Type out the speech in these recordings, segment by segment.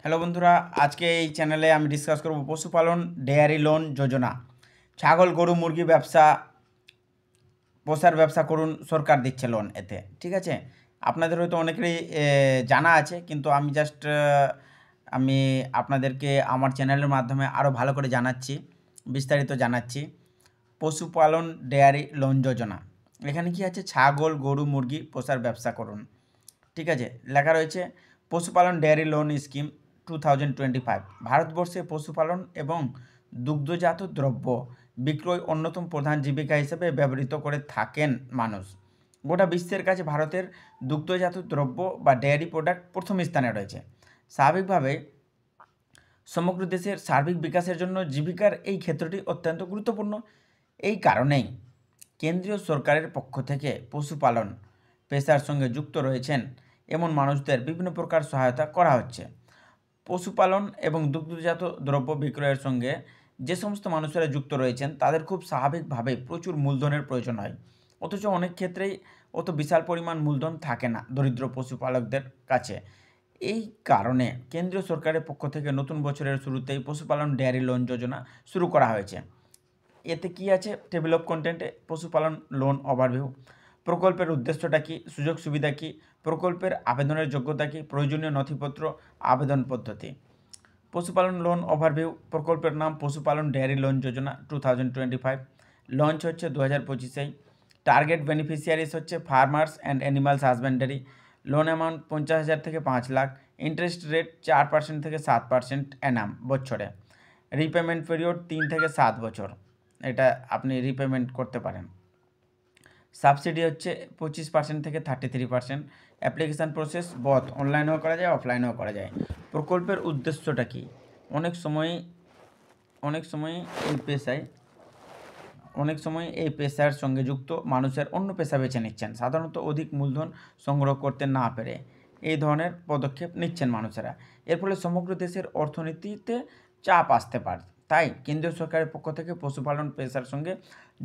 Hello বন্ধুরা, আজকে এই চ্যানেলে আমি ডিসকাস করব পশুপালন ডেয়ারি লোন যোজনা। ছাগল গরু মুরগি ব্যবসা, পোষার ব্যবসা করুন, সরকার দিচ্ছে লোন এতে। ঠিক আছে, আপনাদের হয়তো অনেকেরই জানা আছে, কিন্তু আমি জাস্ট আমি আপনাদেরকে আমার চ্যানেলের মাধ্যমে আরও ভালো করে জানাচ্ছি, বিস্তারিত জানাচ্ছি। পশুপালন ডেয়ারি লোন যোজনা, এখানে কি আছে? ছাগল গরু মুরগি পোষার ব্যবসা করুন। ঠিক আছে, লেখা রয়েছে পশুপালন ডেয়ারি লোন স্কিম 2025। ভারতবর্ষে পশুপালন এবং দুগ্ধজাত দ্রব্য বিক্রয় অন্যতম প্রধান জীবিকা হিসেবে ব্যবহৃত করে থাকেন মানুষ। গোটা বিশ্বের কাছে ভারতের দুগ্ধজাত দ্রব্য বা ডেয়ারি প্রোডাক্ট প্রথম স্থানে রয়েছে। স্বাভাবিকভাবে সমগ্র দেশের সার্বিক বিকাশের জন্য জীবিকার এই ক্ষেত্রটি অত্যন্ত গুরুত্বপূর্ণ। এই কারণেই কেন্দ্রীয় সরকারের পক্ষ থেকে পশুপালন পেশার সঙ্গে যুক্ত রয়েছেন এমন মানুষদের বিভিন্ন প্রকার সহায়তা করা হচ্ছে। পশুপালন এবং দুগ্ধজাত দ্রব্য বিক্রয়ের সঙ্গে যে সমস্ত মানুষেরা যুক্ত রয়েছেন তাদের খুব স্বাভাবিকভাবেই প্রচুর মূলধনের প্রয়োজন হয়, অথচ অনেক ক্ষেত্রেই অত বিশাল পরিমাণ মূলধন থাকে না দরিদ্র পশুপালকদের কাছে। এই কারণে কেন্দ্রীয় সরকারের পক্ষ থেকে নতুন বছরের শুরুতেই পশুপালন ডেয়ারি লোন যোজনা শুরু করা হয়েছে। এতে কি আছে? টেবিল অফ কন্টেন্টে পশুপালন লোন ওভারভিউ, প্রকল্পের উদ্দেশ্যটা কী, সুযোগ সুবিধা কী, প্রকল্পের আবেদনের যোগ্যতা কী, প্রয়োজনীয় নথিপত্র, আবেদন পদ্ধতি। পশুপালন লোন ওভারভিউ, প্রকল্পের নাম পশুপালন ডেয়ারি লোন যোজনা 2025, লঞ্চ হচ্ছে 2025-এই। টার্গেট বেনিফিশিয়ারিস হচ্ছে farmers and animals husbandry. Loan amount 50,000 থেকে 5 লাখ, ইন্টারেস্ট রেট 4% থেকে 7% অ্যানাম বছরে। রিপেমেন্ট পিরিয়ড 3 থেকে 7 বছর, এটা আপনি রিপেমেন্ট করতে পারেন। সাবসিডি হচ্ছে 25% থেকে 33%। অ্যাপ্লিকেশান প্রসেস বোথ অনলাইনেও করা যায়, অফলাইনেও করা যায়। প্রকল্পের উদ্দেশ্যটা কী? অনেক সময় এই পেশার সঙ্গে যুক্ত মানুষের অন্য পেশা বেছে নিচ্ছেন, সাধারণত অধিক মূলধন সংগ্রহ করতে না পেরে এই ধরনের পদক্ষেপ নিচ্ছেন মানুষেরা। এর ফলে সমগ্র দেশের অর্থনীতিতে চাপ আসতে পারে। তাই কেন্দ্রীয় সরকারের পক্ষ থেকে পশুপালন পেশার সঙ্গে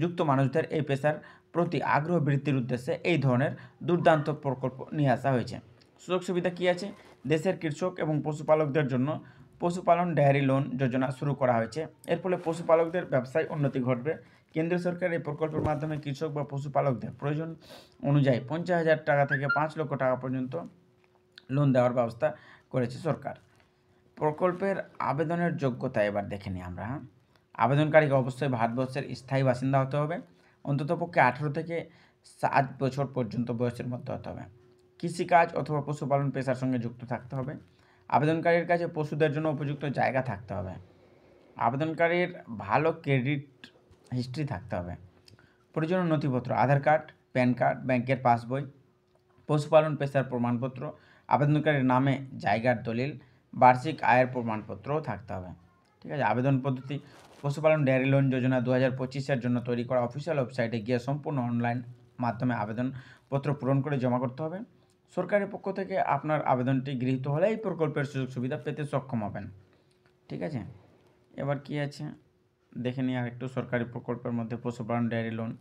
যুক্ত মানুষদের এই পেশার প্রতি আগ্রহ বৃদ্ধির উদ্দেশ্যে এই ধরনের দুর্দান্ত প্রকল্প নিয়ে আসা হয়েছে। সুযোগ সুবিধা কী আছে? দেশের কৃষক এবং পশুপালকদের জন্য পশুপালন ডেয়ারি লোন যোজনা শুরু করা হয়েছে। এর ফলে পশুপালকদের ব্যবসায় উন্নতি ঘটবে। কেন্দ্রীয় সরকার এই প্রকল্পের মাধ্যমে কৃষক বা পশুপালকদের প্রয়োজন অনুযায়ী 50,000 টাকা থেকে 5 লক্ষ টাকা পর্যন্ত লোন দেওয়ার ব্যবস্থা করেছে সরকার। প্রকল্পের আবেদনের যোগ্যতা এবার দেখে নিই আমরা। আবেদনকারীকে অবশ্যই ভারতবর্ষের স্থায়ী বাসিন্দা হতে হবে, অন্ততপক্ষে 18 থেকে 7 বছর পর্যন্ত বয়সের মধ্যে হতে হবে, কৃষিকাজ অথবা পশুপালন পেশার সঙ্গে যুক্ত থাকতে হবে, আবেদনকারীর কাছে পশুদের জন্য উপযুক্ত জায়গা থাকতে হবে, আবেদনকারীর ভালো ক্রেডিট হিস্ট্রি থাকতে হবে, প্রয়োজনীয় নথিপত্র আধার কার্ড, প্যান কার্ড, ব্যাংকের পাসবই, পশুপালন পেশার প্রমাণপত্র, আবেদনকারীর নামে জায়গার দলিল, বার্ষিক আয়ের প্রমাণপত্রও থাকতে হবে। ঠিক আছে, আবেদন পদ্ধতি পশুপালন ডেয়ারি লোন যোজনা 2025-এর জন্য তৈরি করা অফিসিয়াল ওয়েবসাইটে গিয়ে সম্পূর্ণ অনলাইন মাধ্যমে আবেদনপত্র পূরণ করে জমা করতে হবে। সরকারের পক্ষ থেকে আপনার আবেদনটি গৃহীত হলে এই প্রকল্পের সুযোগ সুবিধা পেতে সক্ষম হবেন। ঠিক আছে, এবার কি আছে দেখে নিই আরেকটু। সরকারি প্রকল্পের মধ্যে পশুপালন ডেয়ারি লোন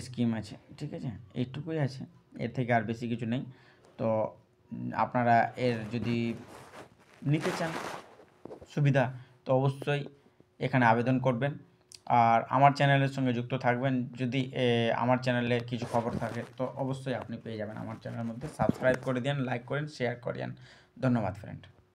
স্কিম আছে। ঠিক আছে, এইটুকুই আছে, এর থেকে আর বেশি কিছু নেই। তো আপনারা এর যদি নিতে চান সুবিধা, তো অবশ্যই এখানে আবেদন করবেন। আর আমার চ্যানেলের সঙ্গে যুক্ত থাকবেন। যদি আমার চ্যানেলে কিছু খবর থাকে তো অবশ্যই আপনি পেয়ে যাবেন আমার চ্যানেলের মধ্যে। সাবস্ক্রাইব করে দিন, লাইক করেন, শেয়ার করেন। ধন্যবাদ ফ্রেন্ড।